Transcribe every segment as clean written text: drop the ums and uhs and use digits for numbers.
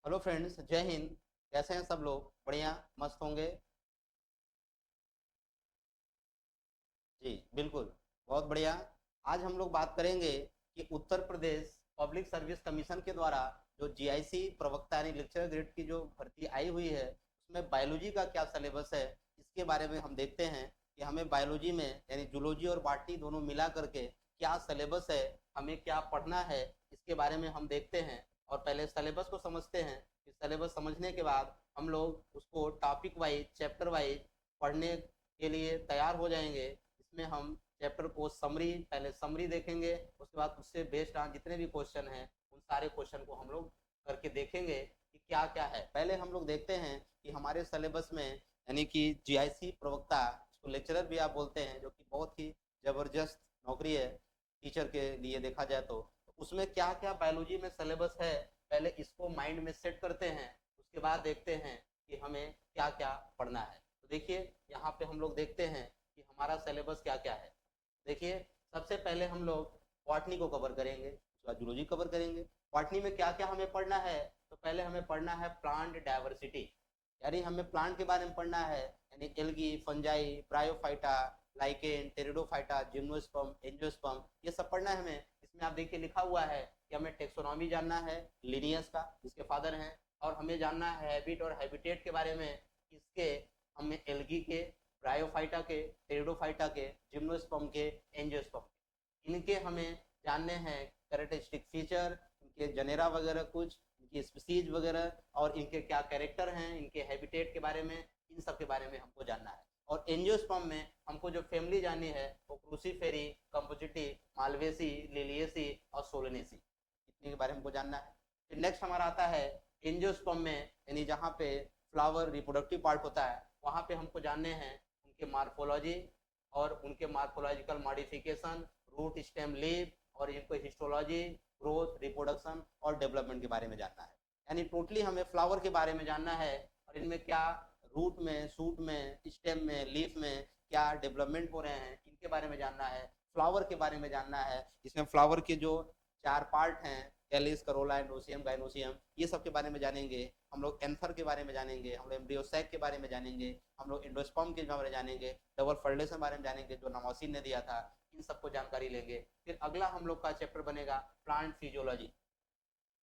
Hello friends, जय हिंद। कैसे हैं सब लोग? बढ़िया, मस्त होंगे। जी बिल्कुल, बहुत बढ़िया। आज हम लोग बात करेंगे कि Uttar Pradesh public service commission के द्वारा जो जीआईसी प्रवक्ता यानी लेक्चरर ग्रेड की जो भर्ती आई हुई है, उसमें बायोलॉजी का क्या सिलेबस है, इसके बारे में हम देखते हैं कि हमें बायोलॉजी में यानी जूलॉजी और बॉटनी दोनों मिला करके क्या सिलेबस है, हमें क्या पढ़ना है, इसके बारे में हम देखते हैं। और पहले सिलेबस को समझते हैं। इस सिलेबस समझने के बाद हम लोग उसको टॉपिक वाइज, चैप्टर वाइज पढ़ने के लिए तैयार हो जाएंगे। इसमें हम चैप्टर को समरी, पहले समरी देखेंगे, उसके बाद उससे बेस्ड ऑन जितने भी क्वेश्चन हैं उन सारे क्वेश्चन को हम लोग करके देखेंगे कि क्या क्या है। पहले हम लोग देखते हैं कि हमारे सिलेबस में यानी कि जीआईसी प्रवक्ता, इसको लेक्चरर भी आप बोलते हैं, जो कि बहुत ही ज़बरदस्त नौकरी है टीचर के लिए देखा जाए तो उसमें क्या क्या बायोलॉजी में सिलेबस है, पहले इसको माइंड में सेट करते हैं। उसके बाद देखते हैं कि हमें क्या क्या पढ़ना है। तो देखिए, यहाँ पे हम लोग देखते हैं कि हमारा सिलेबस क्या क्या है। देखिए, सबसे पहले हम लोग बॉटनी को कवर करेंगे, उसके बाद जूलॉजी कवर करेंगे। बॉटनी में क्या क्या हमें पढ़ना है? तो पहले हमें पढ़ना है प्लांट डाइवर्सिटी, यानी हमें प्लांट के बारे में पढ़ना है, यानी algae, fungi, bryophyta, lichen, pteridophyta, gymnosperm, angiosperm, ये सब पढ़ना है हमें। इसमें आप देखिए लिखा हुआ है कि हमें टेक्सोनॉमी जानना है लिनियस का, जिसके फादर हैं, और हमें जानना है हैबिट और हैबिटेट के बारे में, इसके हमें एल्गी के, ब्रायोफाइटा के, टेरिडोफाइटा के, जिम्नोस्पर्म के, एंजियोस्पर्म के, इनके हमें जानने हैं कैरेक्टरिस्टिक फीचर, इनके जनेरा वगैरह, कुछ इनकी स्पीसीज वगैरह, और इनके क्या कैरेक्टर हैं, इनके हैबिटेट के बारे में, इन सब के बारे में हमको जानना है। और एंजियोस्पर्म में हमको जो फैमिली जाननी है वो क्रूसीफेरी, कंपोजिटी, मालवेसी, लिलियेसी और सोलनेसी, इतने के बारे में हमको जानना है। फिर नेक्स्ट हमारा आता है एंजियोस्पर्म में, यानी जहाँ पे फ्लावर रिप्रोडक्टिव पार्ट होता है, वहाँ पे हमको जानने हैं उनके मार्फोलॉजी और उनके morphological modification, root, stem, leaf, और इनको हिस्टोलॉजी, ग्रोथ, रिप्रोडक्शन और डेवलपमेंट के बारे में जानना है। यानी टोटली हमें फ्लावर के बारे में जानना है, और इनमें क्या रूट में, शूट में, स्टेम में, लीफ में क्या डेवलपमेंट हो रहे हैं, इनके बारे में जानना है। फ्लावर के बारे में जानना है, इसमें फ्लावर के जो चार पार्ट हैं, कैलिस, करोला, एंडोसियम, गाइनोसियम, ये सब के बारे में जानेंगे। हम लोग एंथर के बारे में जानेंगे, हम लोग एम्ब्रियोसैक के बारे में जानेंगे, हम लोग एंडोस्पर्म के बारे में जानेंगे, डबल फर्टिलाइजेशन के बारे में जानेंगे जो नवासिन ने दिया था, इन सबको जानकारी लेंगे। फिर अगला हम लोग का चैप्टर बनेगा प्लांट फिजियोलॉजी।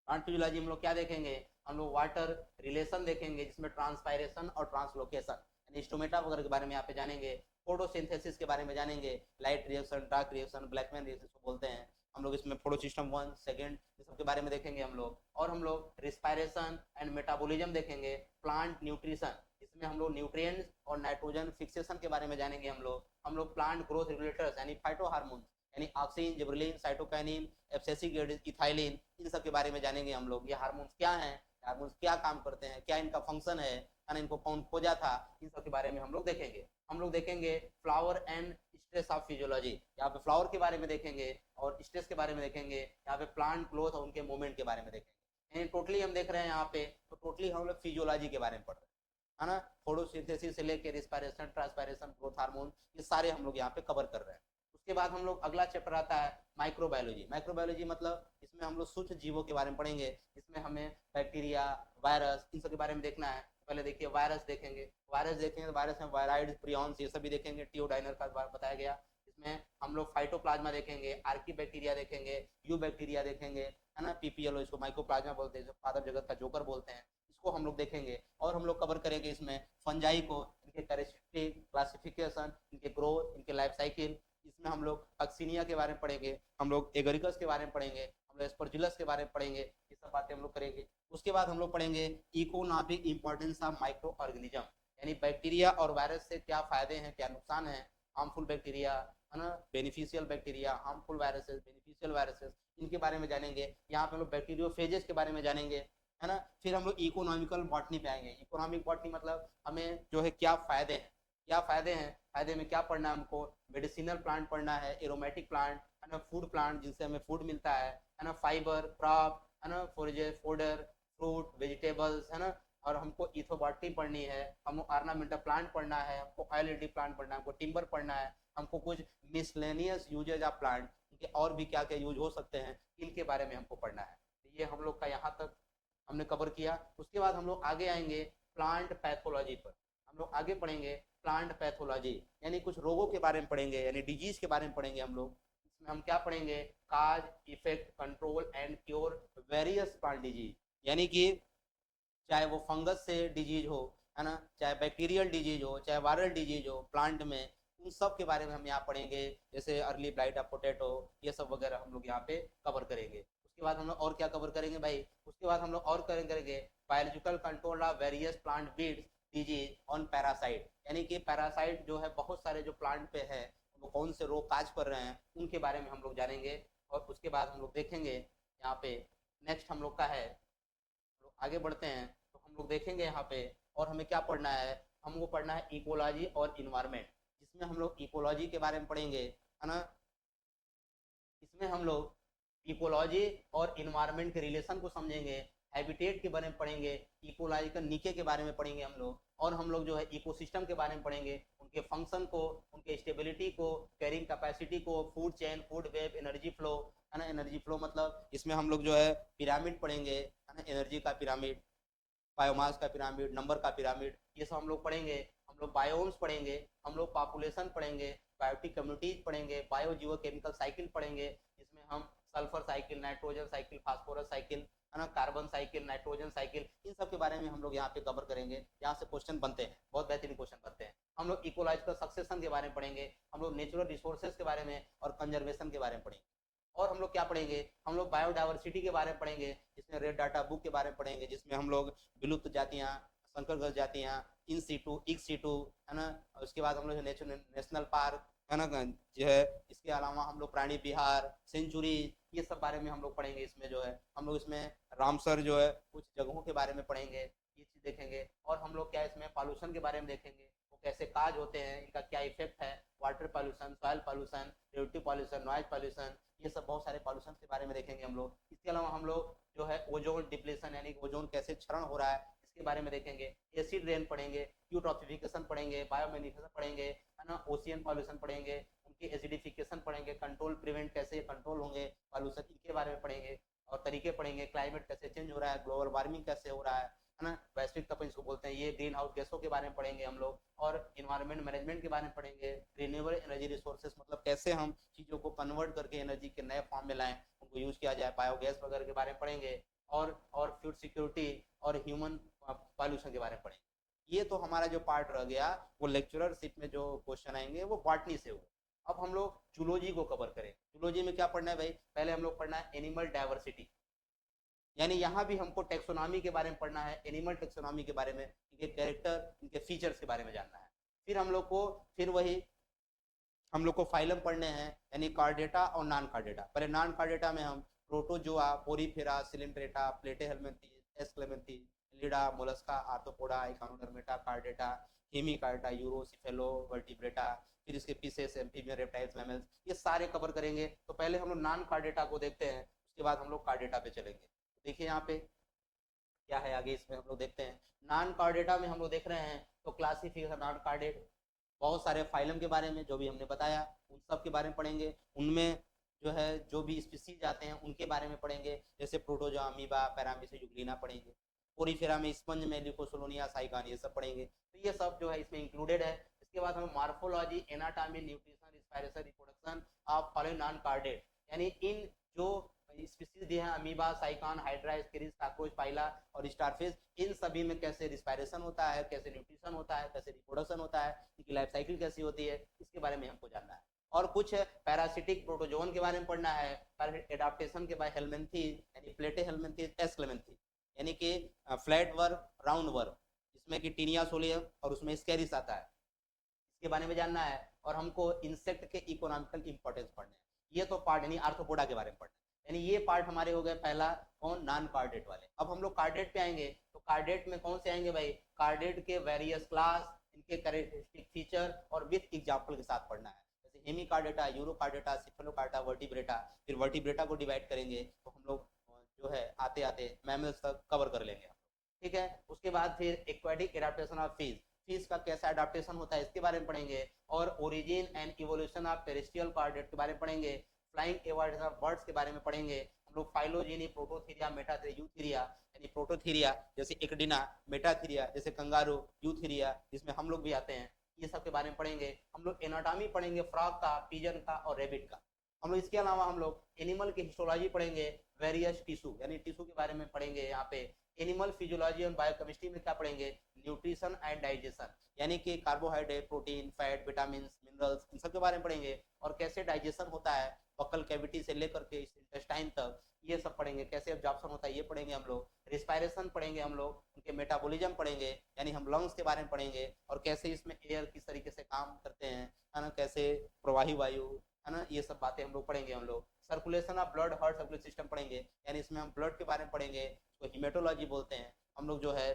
प्लांट फिजियोलॉजी हम लोग क्या देखेंगे? हम लोग वाटर रिलेशन देखेंगे, जिसमें ट्रांसपायरेशन और ट्रांसलोकेशन यानी स्टोमेटा वगैरह के बारे में यहाँ पे जानेंगे। फोटोसिंथेसिस के बारे में जानेंगे, light reaction, dark reaction, Blackman reaction को बोलते हैं हम लोग। इसमें फोटो सिस्टम वन, सेकेंड, ये सब के बारे में देखेंगे हम लोग। और हम लोग रिस्पायरेशन एंड मेटाबॉलिज्म देखेंगे, प्लांट न्यूट्रिशन, इसमें हम लोग न्यूट्रिएंट्स और नाइट्रोजन फिक्सेशन के बारे में जानेंगे हम लोग। हम लोग प्लांट ग्रोथ रेगुलेटर्स यानी फाइटो हार्मोन, यानी auxin, gibberellin, cytokinin, abscisic acid, ethylene, इन सब के बारे में जानेंगे हम लोग। ये हार्मोन्स क्या हैं, हार्मोन्स क्या काम करते हैं, क्या इनका फंक्शन है, यानी इनको कौन खोजा था, इन सब के बारे में हम लोग देखेंगे। हम लोग देखेंगे flower and stress of physiology, यहाँ पे फ्लावर के बारे में देखेंगे और स्ट्रेस के बारे में देखेंगे। यहाँ पे प्लांट ग्रोथ और उनके मूवमेंट के बारे में देखेंगे। यानी टोटली हम देख रहे हैं यहाँ पे, तो टोटली हम लोग फिजियोलॉजी के बारे में पढ़ रहे हैं, है ना। फोटोसिंथेसिस से लेकर रिस्पायरेशन, ट्रांसपायरेशन, ग्रोथ हार्मोन, ये सारे हम लोग यहाँ पे कवर कर रहे हैं। उसके बाद हम लोग अगला चैप्टर आता है माइक्रोबायोलॉजी। माइक्रोबायोलॉजी मतलब इसमें हम लोग सूक्ष्म जीवों के बारे में पढ़ेंगे। इसमें हमें बैक्टीरिया, वायरस, इन सब के बारे में देखना है। पहले देखिए वायरस देखेंगे, वायरस देखेंगे तो वायरस में वायराइड, प्रियॉन्स, ये सभी देखेंगे। टियोडाइनर का बताया गया। इसमें हम लोग फाइटोप्लाज्मा देखेंगे, आर्की बैक्टीरिया देखेंगे, यू बैक्टीरिया देखेंगे, है ना। पीपीएल, इसको माइक्रोप्लाज्मा बोलते हैं, फादर जगत का जोकर बोलते हैं, इसको हम लोग देखेंगे। और हम लोग कवर करेंगे इसमें फंजाई को, इनके कैरेक्टरिस्टिक, क्लासिफिकेशन, इनके ग्रोथ, इनके लाइफ साइकिल। इसमें हम लोग अक्सीनिया के बारे में पढ़ेंगे, हम लोग एगरिकस के बारे में पढ़ेंगे, हम लोग स्पर्जिलस के बारे में पढ़ेंगे। ये सब बातें हम लोग करेंगे। उसके बाद हम लोग पढ़ेंगे economic importance of micro organism, यानी बैक्टीरिया और वायरस से क्या फायदे हैं, क्या नुकसान है। हार्मफुल बैक्टीरिया, है ना, beneficial bacteria, harmful viruses, beneficial viruses, इनके बारे में जानेंगे। यहाँ पे हम लोग बैक्टीरियोफेजेस के बारे में जानेंगे, है ना। फिर हम लोग इकोनॉमिकल बॉटनी पे आएंगे। इकोनॉमिक बॉटनी मतलब हमें जो है क्या फायदे हैं, क्या फायदे हैं, फायदे में क्या पढ़ना है हमको। मेडिसिनल प्लांट पढ़ना है, एरोमेटिक प्लांट, है ना, फूड प्लांट जिनसे हमें फूड मिलता है ना, फाइबर, क्रॉप, है ना, फोरेजेस, फोडर, फ्रूट, वेजिटेबल्स, है ना। और हमको इथोबॉटनी पढ़नी है, हमको ऑर्नामेंटल प्लांट पढ़ना है, हमको ऑयल प्लांट पढ़ना है, हमको टिम्बर पढ़ना है, हमको कुछ मिसलेनियस यूजेज ऑफ प्लांट, इनके और भी क्या क्या यूज हो सकते हैं, इनके बारे में हमको पढ़ना है। तो ये हम लोग का यहाँ तक हमने कवर किया। उसके बाद हम लोग आगे आएंगे प्लांट पैथोलॉजी पर। हम लोग आगे पढ़ेंगे प्लांट पैथोलॉजी, यानी कुछ रोगों के बारे में पढ़ेंगे, यानी डिजीज के बारे में पढ़ेंगे हम लोग। इसमें हम क्या पढ़ेंगे, cause, effect, control and cure various plant disease, यानी कि चाहे वो फंगस से डिजीज हो, है ना, चाहे बैक्टीरियल डिजीज हो, चाहे वायरल डिजीज हो प्लांट में, उन सब के बारे में हम यहाँ पढ़ेंगे। जैसे अर्ली ब्लाइट ऑफ पोटैटो, ये सब वगैरह हम लोग यहाँ पे कवर करेंगे। उसके बाद हम लोग और क्या कवर करेंगे भाई, उसके बाद हम लोग और करेंगे biological control of various plant beads disease on parasite, यानी कि पैरासाइट जो है बहुत सारे जो प्लांट पे है वो कौन से रोग काज कर रहे हैं उनके बारे में हम लोग जानेंगे। और उसके बाद हम लोग देखेंगे यहाँ पे नेक्स्ट हम लोग का है, आगे बढ़ते हैं तो हम लोग देखेंगे यहाँ पे, और हमें क्या पढ़ना है, हमको पढ़ना है इकोलॉजी और इन्वायरमेंट, जिसमें हम लोग इकोलॉजी के बारे में पढ़ेंगे, है ना। इसमें हम लोग इकोलॉजी और इन्वायरमेंट के रिलेशन को समझेंगे, हैबिटेट के बारे में पढ़ेंगे, इकोलॉजिकल नीचे के बारे में पढ़ेंगे हम लोग, और हम लोग जो है इकोसिस्टम के बारे में पढ़ेंगे, उनके फंक्शन को, उनके स्टेबिलिटी को, कैरिंग कैपेसिटी को, food chain, food web, energy flow, है ना। एनर्जी फ्लो मतलब इसमें हम लोग जो है पिरामिड पढ़ेंगे, है ना, एनर्जी का पिरामिड, बायोमास का पिरामिड, नंबर का पिरामिड, ये सब हम लोग पढ़ेंगे। हम लोग बायोम्स पढ़ेंगे, हम लोग पॉपुलेशन पढ़ेंगे, बायोटिक कम्युनिटीज पढ़ेंगे, बायो जियो केमिकल साइकिल पढ़ेंगे, जिसमें हम sulphur cycle, nitrogen cycle, phosphorus cycle, है ना, कार्बन साइकिल, नाइट्रोजन साइकिल, इन सब के बारे में हम लोग यहाँ पे कवर करेंगे। यहाँ से क्वेश्चन बनते हैं, बहुत बेहतरीन क्वेश्चन बनते हैं। हम लोग इकोलॉजिकल सक्सेशन के बारे में पढ़ेंगे, हम लोग नेचुरल रिसोर्सेज के बारे में और कंजर्वेशन के बारे में पढ़ेंगे। और हम लोग क्या पढ़ेंगे, हम लोग बायोडाइवर्सिटी के बारे में पढ़ेंगे, जिसमें रेड डाटा बुक के बारे में पढ़ेंगे, जिसमें हम लोग विलुप्त जातियाँ, संकरग्रस्त जातियाँ, इन सीटू, इक्स सीटू, है ना। उसके बाद हम लोग नेशनल पार्क, है ना, जो है, इसके अलावा हम लोग प्राणी विहार, सेंचुरी, ये सब बारे में हम लोग पढ़ेंगे। इसमें जो है हम लोग इसमें रामसर जो है कुछ जगहों के बारे में पढ़ेंगे, ये चीज़ देखेंगे। और हम लोग क्या इसमें पॉल्यूशन के बारे में देखेंगे, वो कैसे काज होते हैं, इनका क्या इफेक्ट है, water pollution, soil pollution, radioactive pollution, noise pollution, ये सब बहुत सारे पॉल्यूशन के बारे में देखेंगे हम लोग। इसके अलावा हम लोग जो है ओजोन डिप्लेशन, यानी ओजोन कैसे क्षरण हो रहा है, इसके बारे में देखेंगे। एसिड रेन पढ़ेंगे, यूट्रॉफिफिकेशन पढ़ेंगे, बायोमेनिफिकेशन पढ़ेंगे, है ना, ओशियन पॉल्यूशन पढ़ेंगे, उनकी एसिडिफिकेशन पढ़ेंगे, कंट्रोल प्रिवेंट कैसे कंट्रोल होंगे पॉल्यूशन, इनके बारे में पढ़ेंगे। और तरीके पढ़ेंगे, क्लाइमेट कैसे चेंज हो रहा है, ग्लोबल वार्मिंग कैसे हो रहा है ना, वैश्विक तपन इसको बोलते हैं, ये ग्रीन हाउस गैसों के बारे में पढ़ेंगे हम लोग। और इन्वायरमेंट मैनेजमेंट के बारे में पढ़ेंगे, रिन्यूएबल एनर्जी रिसोर्सेज मतलब कैसे हम चीज़ों को कन्वर्ट करके एनर्जी के नए फॉर्म में लाएं, उनको यूज किया जाए, बायोगैस वगैरह के बारे में पढ़ेंगे। और फूड सिक्योरिटी और ह्यूमन पॉल्यूशन के बारे में पढ़ेंगे। ये तो हमारा जो पार्ट रह गया, वो लेक्चररशिप में जो क्वेश्चन आएंगे वो बॉटनी से होगा। अब हम लोग जूलॉजी को कवर करें। जूलॉजी में क्या पढ़ना है भाई, पहले हम लोग पढ़ना है एनिमल डाइवर्सिटी, यानी यहाँ भी हमको टेक्सोनॉमी के बारे में पढ़ना है, एनिमल टेक्सोनॉमी के बारे में, इनके कैरेक्टर, इनके फीचर्स के बारे में जानना है। फिर हम लोग को हम लोग को फाइलम पढ़ने हैं, यानी कार्डेटा और नॉन कार्डेटा। पहले नॉन कार्डेटा में हम protozoa, porifera, coelenterata, platyhelminthes, aschelminthes, annelida, mollusca, arthropoda, echinodermata, chordata, hemichordata, urochordata, vertebrata, फिर इसके पीसेस, एम्फीबियन, रेप्टाइल्स, मैमल्स, ये सारे कवर करेंगे। तो पहले हम लोग नॉन कार्डेटा को देखते हैं, उसके बाद हम लोग कार्डेटा पे चलेंगे। देखिए यहाँ पे क्या है आगे, इसमें हम लोग देखते हैं नॉन कार्डेटा में हम लोग देख रहे हैं तो क्लासिफिकेशन नॉन कार्डेट, बहुत सारे फाइलम के बारे में जो भी हमने बताया उन सब के बारे में पढ़ेंगे। उनमें जो है जो भी स्पीसीज आते हैं उनके बारे में पढ़ेंगे, जैसे प्रोटोजोआ, अमीबा, पैरामीसिस, यूग्लिना पढ़ेंगे। पोरीफेरा में स्पंज में ल्यूकोसोलोनिया, साइकान, ये सब पढ़ेंगे। तो ये सब जो है इसमें इंक्लूडेड है। इसके बाद हमें morphology, anatomy, nutrition, respiration, reproduction of following non chordate, यानी इन जो स्पीसीज दिए हैं amoeba, sycon, hydra, ascaris, cockroach, pila और स्टारफिश, इन सभी में कैसे रिस्पायरेशन होता है, कैसे न्यूट्रिशन होता है, कैसे रिप्रोडक्शन होता है, इनकी लाइफ साइकिल कैसी होती है, इसके बारे में हमको जानना है। और कुछ पैरासिटिक प्रोटोजोन के बारे में पढ़ना है, एडाप्टेशन के बाद हेलमेंथीज, यानी प्लेटेहेल्मिन्थीज, एस्क्लेमिन्थीज, यानी कि फ्लैट वर्म, राउंड वर्म, इसमें कि टीनिया सोलियम और उसमें स्केरिस आता है, इसके बारे में जानना है। और हमको इंसेक्ट के इकोनॉमिकल इंपॉर्टेंस पढ़ने हैं। ये तो पार्ट यानी आर्थ्रोपोडा के बारे में पढ़ना है, यानी ये पार्ट हमारे हो गए पहला कौन, नॉन कार्डेट वाले। अब हम लोग कार्डेट पे आएंगे, तो कार्डेट में कौन से आएंगे भाई, कार्डेट के वेरियस क्लास, इनके कैरेक्टरिस्टिक फीचर और विथ एग्जांपल के साथ पढ़ना है। जैसे हेमीकार्डेटा, यूरोकार्डेटा, सिफेलोकार्डेटा, वर्टिब्रेटा, फिर वर्टिब्रेटा को डिवाइड करेंगे तो हम लोग जो है आते आते मैमल्स तक कवर कर लेंगे, ठीक है। उसके बाद फिर aquatic adaptation of fish, fish का कैसा एडाप्टेशन होता है इसके बारे में पढ़ेंगे। और origin and evolution of terrestrial chordate के बारे में पढ़ेंगे। फ्लाइंग एवॉर्ड्स ऑफ बर्ड्स के बारे में पढ़ेंगे हम लोग। फाइलोजेनी, प्रोटोथीरिया, मेटाथीरिया, यूथीरिया, यानी प्रोटोथीरिया जैसे एक्डिना, मेटाथीरिया जैसे कंगारू, यूथीरिया जिसमें हम लोग भी आते हैं, ये सब के बारे में पढ़ेंगे। हम लोग एनाटॉमी पढ़ेंगे फ्रॉग का, पिजन का और रेबिट का। हम लोग इसके अलावा हम लोग एनिमल की हिस्टोलॉजी पढ़ेंगे, वेरियस टिश्यू यानी टिश्यू के बारे में पढ़ेंगे। यहाँ पे एनिमल फिजियोलॉजी और बायोकेमिस्ट्री में क्या पढ़ेंगे, न्यूट्रिशन एंड डाइजेशन यानी कि carbohydrate, protein, fat, vitamin, minerals in सब के बारे में पढ़ेंगे। और कैसे डाइजेशन होता है बकल कैविटी से लेकर के इंटेस्टाइन तक, ये सब पढ़ेंगे। कैसे एब्जॉर्प्शन होता है ये पढ़ेंगे हम लोग। रिस्पायरेशन पढ़ेंगे हम लोग, उनके मेटाबॉलिज्म पढ़ेंगे यानी हम लंग्स के बारे में पढ़ेंगे, और कैसे इसमें एयर किस तरीके से काम करते हैं, है ना, कैसे प्रवाही वायु, है ना, ये सब बातें हम लोग पढ़ेंगे। हम लोग circulation of blood, heart circulation system पढ़ेंगे, यानी इसमें हम ब्लड के बारे में पढ़ेंगे, इसको हिमेटोलॉजी बोलते हैं। हम लोग जो है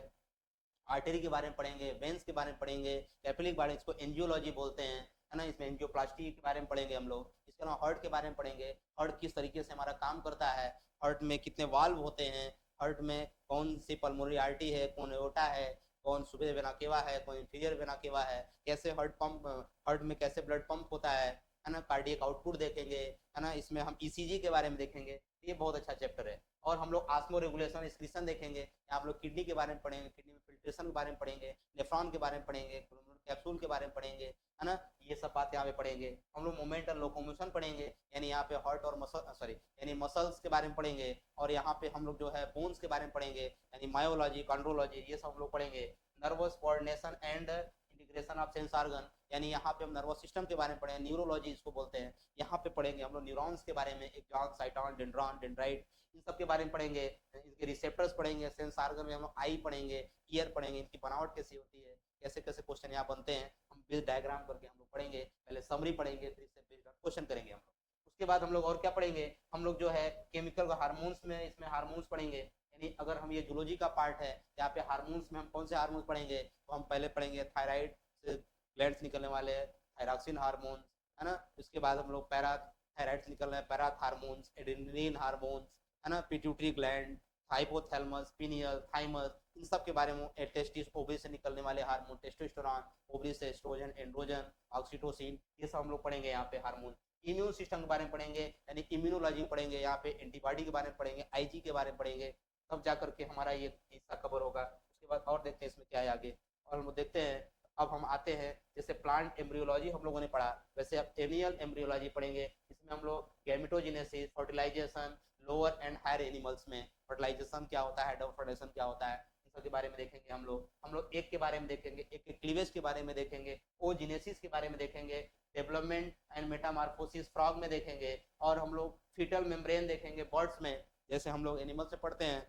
आर्टरी के बारे में पढ़ेंगे, वेंस के बारे में पढ़ेंगे, कैपिलरी के बारे में, इसको एंजियोलॉजी बोलते हैं, है ना, इसमें एंजियोप्लास्टी के बारे में पढ़ेंगे हम लोग। इसके अलावा हार्ट के बारे में पढ़ेंगे, हार्ट किस तरीके से हमारा काम करता है, हार्ट में कितने वाल्व होते हैं, हार्ट में कौन सी पल्मोनरी आर्टरी है, कौन एओर्टा है, कौन सुबह वेना केवा है, कौन इंफीरियर वेना केवा है, कैसे हार्ट में कैसे ब्लड पंप होता है ना, कार्डियक आउटपुट देखेंगे, है ना, इसमें हम ईसीजी के बारे में देखेंगे। ये बहुत अच्छा चैप्टर है। और हम लोग आस्मो रेगुलेशन एक्सक्रीशन देखेंगे, आप लोग किडनी के बारे में पढ़ेंगे, किडनी में फिल्ट्रेशन के बारे में पढ़ेंगे, नेफ्रॉन के बारे में पढ़ेंगे, कैप्सूल के बारे में पढ़ेंगे, है ना, ये सब बात यहाँ पे पढ़ेंगे। हम लोग मूवमेंट और लोकोमोशन पढ़ेंगे, यानी यहाँ पे हार्ट और यानी मसल्स के बारे में पढ़ेंगे। और यहाँ पे हम लोग जो है बोन्स के बारे में पढ़ेंगे, यानी मायोलॉजी, कॉन्ड्रोलॉजी, ये सब हम लोग पढ़ेंगे। Nervous coordination and integration of sense organ, यानी यहाँ पे हम नर्वस सिस्टम के बारे में पढ़ेंगे, न्यूरोलॉजी इसको बोलते हैं। यहाँ पे पढ़ेंगे हम लोग न्यूरॉन्स के बारे में, एक्सॉन, साइटॉन, डेंड्रॉन, डेंड्राइट, इन सब के बारे में पढ़ेंगे। इनके रिसेप्टर्स पढ़ेंगे, सेंस ऑर्गन में हम लोग आई पढ़ेंगे, ईयर पढ़ेंगे, इनकी बनावट कैसी होती है, कैसे कैसे क्वेश्चन यहाँ बनते हैं, हम बेस डायग्राम करके हम लोग पढ़ेंगे। पहले समरी पढ़ेंगे, फिर इससे बेस्ड क्वेश्चन करेंगे हम लोग। उसके बाद हम लोग और क्या पढ़ेंगे, हम लोग जो है केमिकल हार्मोन्स में, इसमें हार्मोन्स पढ़ेंगे। यानी अगर हम ये जूलॉजी का पार्ट है, यहाँ पे हार्मोन्स में हम कौन से हार्मोन्स पढ़ेंगे, तो हम पहले पढ़ेंगे थायराइड से ग्लैंड्स निकलने वाले थायरॉक्सिन हार्मोन्स, है ना। उसके बाद हम लोग पैरा थायराइड निकल रहे हैं, पैरा हार्मोन्स, एड्रेनलिन हार्मोन्स, है ना, pituitary gland, hypothalamus, pineal, thymus, इन सब के बारे में। टेस्टिस, ओवरी से निकलने वाले हार्मोन, टेस्टोस्टेरोन, ओवरी से एस्ट्रोजन, एंड्रोजन, ऑक्सीटोसिन, ये सब हम लोग पढ़ेंगे यहाँ पे हार्मोन। इम्यून सिस्टम के बारे में पढ़ेंगे, यानी इम्यूनोलॉजी पढ़ेंगे, यहाँ पे एंटीबॉडी के बारे में पढ़ेंगे, आईजी के बारे में पढ़ेंगे, तब जा करके हमारा ये हिस्सा कवर होगा। उसके बाद और देखते हैं इसमें क्या है आगे, और हम देखते हैं। अब हम आते हैं, जैसे प्लांट एम्ब्रियोलॉजी हम लोगों ने पढ़ा, वैसे अब एनिमल एम्ब्रियोलॉजी पढ़ेंगे। इसमें हम लोग gametogenesis, fertilisation, lower and higher animals में फर्टिलाइजेशन क्या होता है, फर्टिलाइजेशन क्या होता है, इन सब के बारे में देखेंगे हम लोग। हम लोग एक के बारे में देखेंगे, एक के क्लीवेज के बारे में देखेंगे, ओजिनेसिस के बारे में देखेंगे, डेवलपमेंट एंड मेटामार्फोसिस फ्रॉग में देखेंगे, और हम लोग फीटल मेम्ब्रेन देखेंगे बर्ड्स में। जैसे हम लोग एनिमल से पढ़ते हैं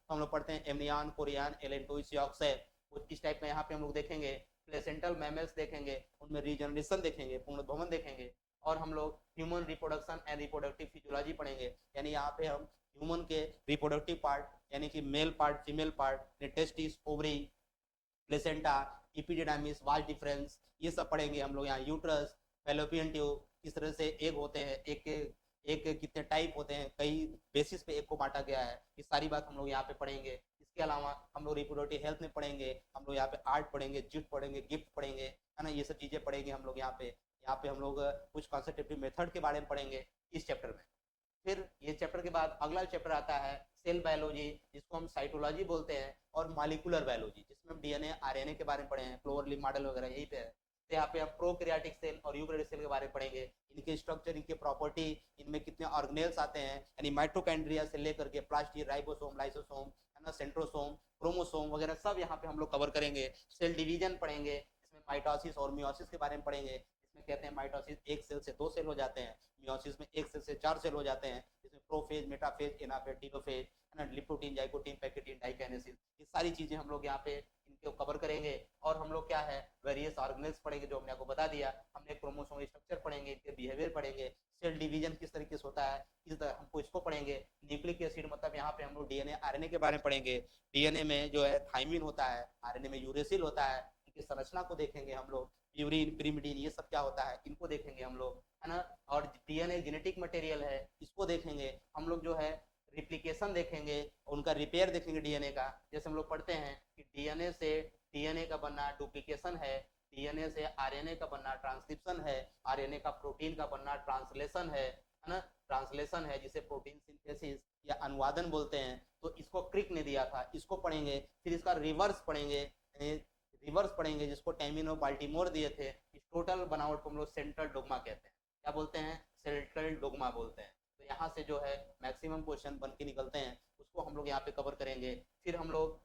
हम लोग पढ़ते हैं एमनियान, कोरियान, एलेंटोइसियोक्स, इस टाइप में यहाँ पे हम लोग देखेंगे। प्लेसेंटल मैमल्स देखेंगे, उनमें रीजनरेशन देखेंगे, पूर्णभवन देखेंगे। और हम लोग human reproduction and reproductive physiology पढ़ेंगे, यानी यहाँ पे हम ह्यूमन के रिप्रोडक्टिव पार्ट, यानी कि male part, female part, testis, ovary, placenta, epididymis, vas deferens, ये सब पढ़ेंगे हम लोग। यहाँ यूट्रस, फैलोपियन ट्यूब, किस तरह से एग होते हैं, एक कितने टाइप होते हैं, कई बेसिस पे एक को बांटा गया है, ये सारी बात हम लोग यहाँ पे पढ़ेंगे। इसके अलावा हम लोग रिप्रोडक्टिव हेल्थ में पढ़ेंगे, हम लोग यहाँ पे आर्ट पढ़ेंगे, जिट पढ़ेंगे, गिफ्ट पढ़ेंगे, है ना, ये सब चीज़ें पढ़ेंगे हम लोग यहाँ पे। यहाँ पे हम लोग कुछ कॉन्सेप्टिव मेथड के बारे में पढ़ेंगे इस चैप्टर में। फिर ये चैप्टर के बाद अगला चैप्टर आता है सेल बायोलॉजी, जिसको हम साइटोलॉजी बोलते हैं, और मॉलिक्यूलर बायोलॉजी, जिसमें हम डीएनए, आरएनए के बारे में पढ़े हैं, क्लोवर लीफ मॉडल वगैरह यही पे है। तो यहाँ पे हम प्रोकैरियोटिक सेल और यूकैरियोटिक सेल के बारे में पढ़ेंगे, इनके स्ट्रक्चर, इनके प्रॉपर्टी, इनमें कितने ऑर्गेनेल्स आते हैं, यानी माइटोकॉन्ड्रिया से लेकर के प्लास्टिड, राइबोसोम, लाइसोसोम, है ना, सेंट्रोसोम, क्रोमोसोम वगैरह सब यहाँ पे हम लोग कवर करेंगे। सेल डिवीजन पढ़ेंगे, इसमें माइटोसिस और मियोसिस के बारे में पढ़ेंगे। इसमें कहते हैं माइटोसिस एक सेल से 2 सेल हो जाते हैं, मियोसिस में 1 सेल से 4 सेल हो जाते हैं। इसमें प्रोफेज, मेटाफेज, एनाफेज, टीलोफेज, है ना, लिपोटीन, जाइकोटीन, पैकेटीन, डाइकाइनेसिस, ये सारी चीजें हम लोग यहाँ पे इनको कवर करेंगे। और हम लोग क्या है, वेरियस ऑर्गेनेल्स पढ़ेंगे, जो हमने आपको बता दिया। हमने क्रोमोसोम स्ट्रक्चर पढ़ेंगे, इनके बिहेवियर पढ़ेंगे, सेल डिवीजन किस तरीके से होता है, इस तरह हमको इसको पढ़ेंगे। न्यूक्लिक एसिड मतलब यहाँ पे हम लोग डीएनए, आरएनए के बारे में पढ़ेंगे। डीएनए में जो है थाइमिन होता है, आरएनए में यूरेसिल होता है, इनकी संरचना को देखेंगे हम लोग। प्यूरिन, पिरिमिडीन, ये सब क्या होता है, इनको देखेंगे हम लोग, है ना। और डीएनए जेनेटिक मटेरियल है, इसको देखेंगे हम लोग। जो है रिप्लिकेशन देखेंगे, उनका रिपेयर देखेंगे डीएनए का। जैसे हम लोग पढ़ते हैं कि डीएनए से डीएनए का बनना डुप्लीकेशन है, डीएनए से आरएनए का बनना ट्रांसक्रिप्शन है, आरएनए का प्रोटीन का बनना ट्रांसलेशन है, है ना, ट्रांसलेशन है जिसे प्रोटीन सिंथेसिस या अनुवादन बोलते हैं, तो इसको क्रिक ने दिया था, इसको पढ़ेंगे। फिर इसका रिवर्स पढ़ेंगे, जिसको टैमिनो बाल्टीमोर दिए थे। इस टोटल बनावट को हम लोग सेंट्रल डोग्मा कहते हैं। क्या बोलते हैं? सेंट्रल डोग्मा बोलते हैं। तो यहाँ से जो है मैक्सिमम क्वेश्चन बन के निकलते हैं, उसको हम लोग यहाँ पे कवर करेंगे। फिर हम लोग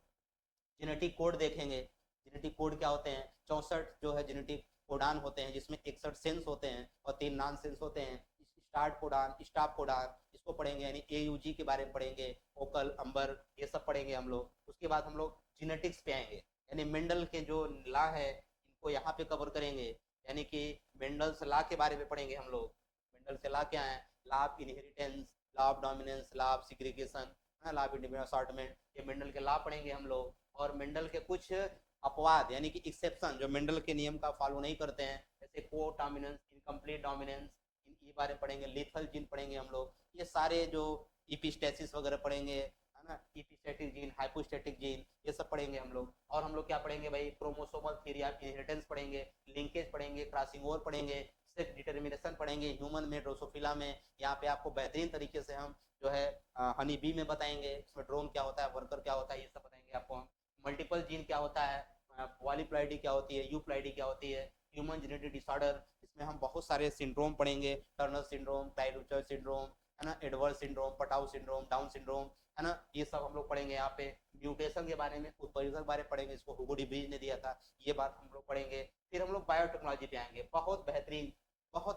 जेनेटिक कोड देखेंगे। जेनेटिक कोड क्या होते हैं? 64 जो है जेनेटिक कोडान होते हैं, जिसमें 61 सेंस होते हैं और 3 नॉन सेंस होते हैं। स्टार्ट कोडान, स्टॉप कोडान, इसको पढ़ेंगे, यानी AUG के बारे में पढ़ेंगे, ओकल, अंबर, ये सब पढ़ेंगे हम लोग। उसके बाद हम लोग जीनेटिक्स पे आएंगे, यानी मेंडल के जो लॉ है इनको यहाँ पे कवर करेंगे, यानी कि मेंडल्स लॉ के बारे में पढ़ेंगे हम लोग। मेंडल से लॉ क्या है? Law of inheritance, law of dominance, law of segregation, law of individual assortment, ये मेंडल के लॉ पढ़ेंगे हम लोग। और मेंडल के कुछ अपवाद यानी कि एक्सेप्शन, जो मेंडल के नियम का फॉलो नहीं करते हैं, जैसे को डोमिनेंस, इनकम्प्लीट डोमिनेंस, ये बारे पढ़ेंगे। लिथल जीन पढ़ेंगे हम लोग। ये सारे जो इपिस्टेसिस वगैरह पढ़ेंगे, है ना, इपिस्टेटिक जीन, हाइपोस्टेटिक जीन, ये सब पढ़ेंगे हम लोग। और हम लोग क्या पढ़ेंगे भाई? क्रोमोसोमल थ्योरी ऑफ इनहेरिटेंस पढ़ेंगे, लिंकेज पढ़ेंगे, क्रॉसिंग ओवर पढ़ेंगे, सेक्स डिटर्मिनेशन पढ़ेंगे ह्यूमन में, ड्रोसोफिला में। यहाँ पे आपको बेहतरीन तरीके से हम जो है हनी बी में बताएंगे, इसमें ड्रोन क्या होता है, वर्कर क्या होता है, ये सब बताएंगे आपको हम। मल्टीपल जीन क्या होता है, पॉलीप्लाइडी क्या होती है, यूप्लाइडी क्या होती है, ह्यूमन जेनेटिक डिसऑर्डर, इसमें हम बहुत सारे सिंड्रोम पढ़ेंगे, टर्नर सिंड्रोम, टाइलुचर सिंड्रोम, है ना, adverse syndrome, Patau syndrome, down syndrome, है ना, ये सब हम लोग पढ़ेंगे यहाँ पे। म्यूटेशन के बारे में, उत्परिवर्तन के बारे में पढ़ेंगे, इसको हुगो डिवीज ने दिया था, ये बात हम लोग पढ़ेंगे। फिर हम लोग बायोटेक्नोलॉजी पे आएंगे। बहुत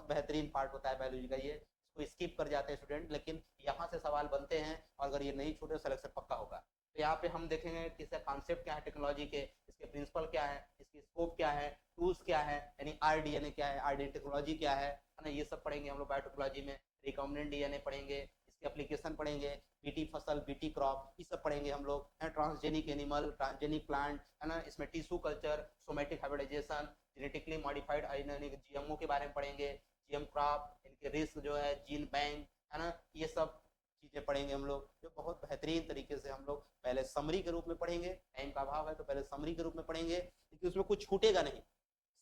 बेहतरीन पार्ट होता है बायोलॉजी का ये, इसको स्किप कर जाते हैं स्टूडेंट, लेकिन यहाँ से सवाल बनते हैं, और अगर ये नहीं छूटे सिलेक्शन पक्का होगा। तो यहाँ पे हम देखेंगे कि इसका कॉन्सेप्ट क्या है टेक्नोलॉजी के, इसके प्रिंसिपल क्या है, इसकी स्कोप क्या है, टूल्स क्या है, यानी RDNA क्या है, RDNA टेक्नोलॉजी क्या है ना, ये सब पढ़ेंगे हम लोग बायोटेक्नोलॉजी में। रिकॉम्बिनेंट DNA पढ़ेंगे, इसके एप्लीकेशन पढ़ेंगे, बीटी फसल, बीटी क्रॉप, ये सब पढ़ेंगे हम लोग। ट्रांसजेनिक एनिमल, ट्रांसजेनिक प्लांट, है ना, इसमें tissue culture, somatic hybridisation, genetically modified GMO के बारे में पढ़ेंगे, GM क्रॉप, इनके रिस्क जो है, जीन बैंक, है ना, ये सब चीज़ें पढ़ेंगे हम लोग, जो बहुत बेहतरीन तरीके से हम लोग पहले समरी के रूप में पढ़ेंगे। टाइम का अभाव है तो पहले समरी के रूप में पढ़ेंगे, क्योंकि उसमें कुछ छूटेगा नहीं।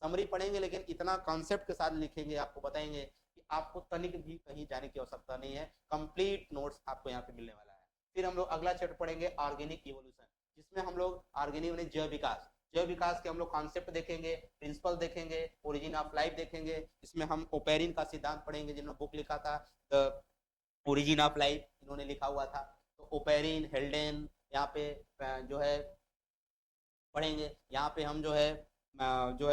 समरी पढ़ेंगे लेकिन इतना कॉन्सेप्ट के साथ लिखेंगे, आपको बताएंगे कि आपको तनिक भी कहीं जाने की आवश्यकता नहीं है, कंप्लीट नोट्स आपको यहाँ पे मिलने वाला है। फिर हम लोग अगला चैप्टर पढ़ेंगे ऑर्गेनिक इवोल्यूशन, जिसमें हम लोग ऑर्गेनिक जैव विकास, जैव विकास के हम लोग कॉन्सेप्ट देखेंगे, प्रिंसिपल देखेंगे, ओरिजिन ऑफ लाइफ देखेंगे। इसमें हम ओपेरिन का सिद्धांत पढ़ेंगे, जिन्होंने बुक लिखा था द ओरिजिन ऑफ लाइफ, इन्होंने लिखा हुआ था। तो ओपेरिन, हेल्डेन यहाँ पे जो है पढ़ेंगे। यहाँ पे हम जो है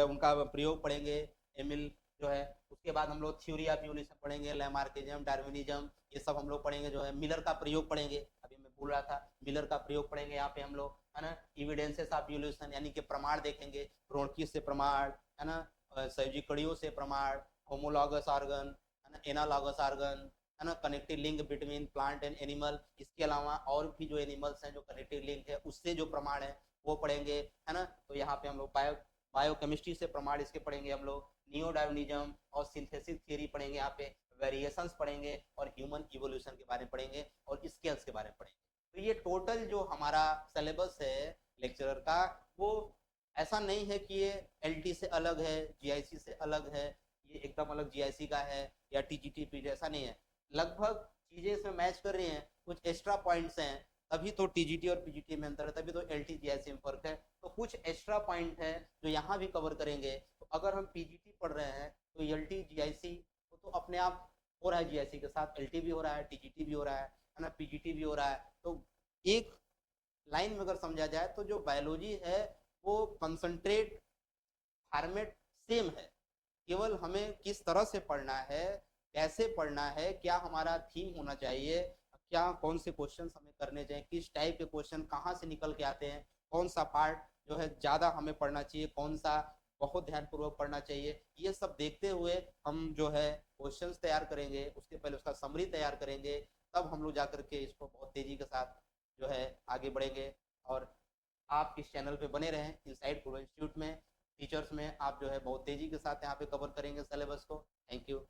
उनका प्रयोग पढ़ेंगे, एमिल जो है। उसके बाद हम लोग थ्योरी ऑफ इवोल्यूशन पढ़ेंगे, लैमार्किज्म, डार्विनिज्म, ये सब हम लोग पढ़ेंगे। जो है मिलर का प्रयोग पढ़ेंगे, अभी मैं भूल रहा था, मिलर का प्रयोग पढ़ेंगे यहाँ पे हम लोग, है ना। इविडेंसेस ऑफ इवोल्यूशन, यानी कि प्रमाण देखेंगे, ब्रोंकिस से प्रमाण, है ना, संयोजी कड़ियों से प्रमाण, होमोलॉगस ऑर्गन, है ना, एनालॉगस ऑर्गन, है ना, connective link between plant and animal. इसके अलावा और भी जो एनिमल्स हैं जो कनेक्टिव लिंक है उससे जो प्रमाण है वो पढ़ेंगे, है ना। तो यहाँ पे हम लोग बायोकेमिस्ट्री से प्रमाण इसके पढ़ेंगे हम लोग। नियोडार्विनिज्म और सिंथेसिस थियरी पढ़ेंगे यहाँ पे, वेरिएशंस पढ़ेंगे, और ह्यूमन इवोल्यूशन के बारे में पढ़ेंगे, और स्केल्स के बारे में पढ़ेंगे। तो ये टोटल जो हमारा सिलेबस है लेक्चरर का, वो ऐसा नहीं है कि ये LT से अलग है, GIC से अलग है, ये एकदम अलग GIC का है, या TGT PG, ऐसा नहीं है। लगभग चीजें इसमें मैच कर रही हैं, कुछ एक्स्ट्रा पॉइंट्स हैं, तभी तो TGT और PGT में अंतर है, तभी तो LT GIC में फर्क है। तो कुछ एक्स्ट्रा पॉइंट है जो यहाँ भी कवर करेंगे। तो अगर हम PGT पढ़ रहे हैं तो LT GIC तो अपने आप हो रहा है, GIC के साथ LT भी हो रहा है, TGT भी हो रहा है ना, PGT भी हो रहा है। तो एक लाइन में अगर समझा जाए तो जो बायोलॉजी है वो कंसंट्रेट फॉर्मेट सेम है, केवल हमें किस तरह से पढ़ना है, कैसे पढ़ना है, क्या हमारा थीम होना चाहिए, क्या कौन से क्वेश्चन हमें करने चाहिए, किस टाइप के क्वेश्चन कहाँ से निकल के आते हैं, कौन सा पार्ट जो है ज़्यादा हमें पढ़ना चाहिए, कौन सा बहुत ध्यानपूर्वक पढ़ना चाहिए, ये सब देखते हुए हम जो है क्वेश्चंस तैयार करेंगे। उसके पहले उसका समरी तैयार करेंगे, तब हम लोग जा करके इसको बहुत तेज़ी के साथ जो है आगे बढ़ेंगे। और आप इस चैनल पे बने रहें, इनसाइड ग्लोबल इंस्टीट्यूट में टीचर्स में आप जो है बहुत तेज़ी के साथ यहाँ पे कवर करेंगे सिलेबस को। Thank you.